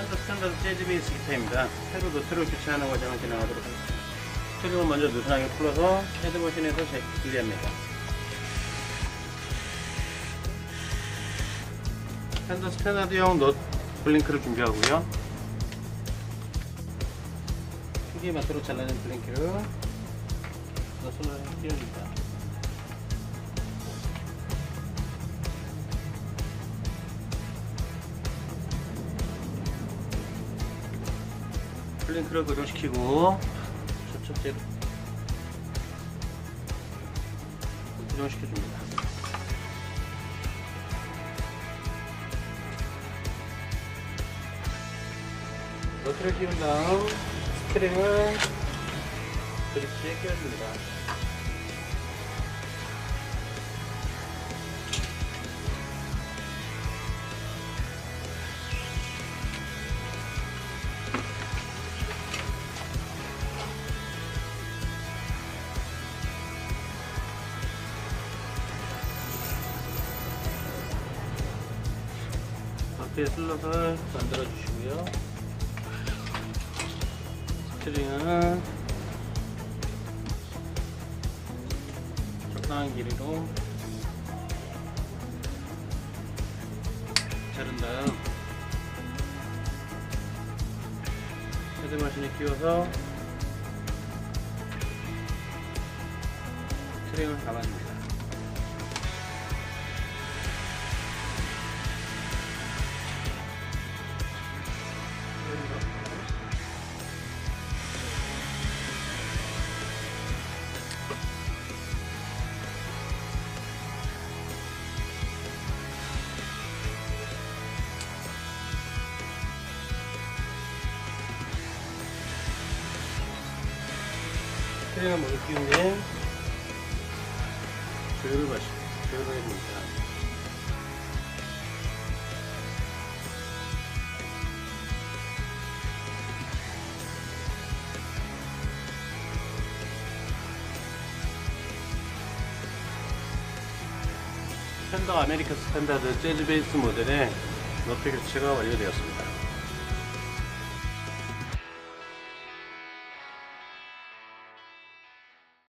펜더 스탠다드 재즈 베이스 기타입니다. 새로 노트를 교체하는 과정을 진행하도록 하겠습니다. 스트링을 먼저 느슨하게 풀어서 헤드머신에서 분리합니다. 펜더 스탠다드용 넛 블링크를 준비하고요. 크기에 맞도록 잘라낸 블링크를 넛을 끼워줍니다. 블링크를 고정시키고 접착제로 고정시켜줍니다. 너트를 끼운 다음 스트링을 브릿지에 끼워줍니다. 앞에 슬롯을 만들어 주시고요. 스트링은 적당한 길이로 자른 다음 헤드머신에 끼워서 스트링을 감아줍니다. 스트링을 모두 끼운 후에 조율을 해줍니다. 펜더 아메리카 스탠다드 재즈 베이스 모델의 너트 교체가 완료되었습니다.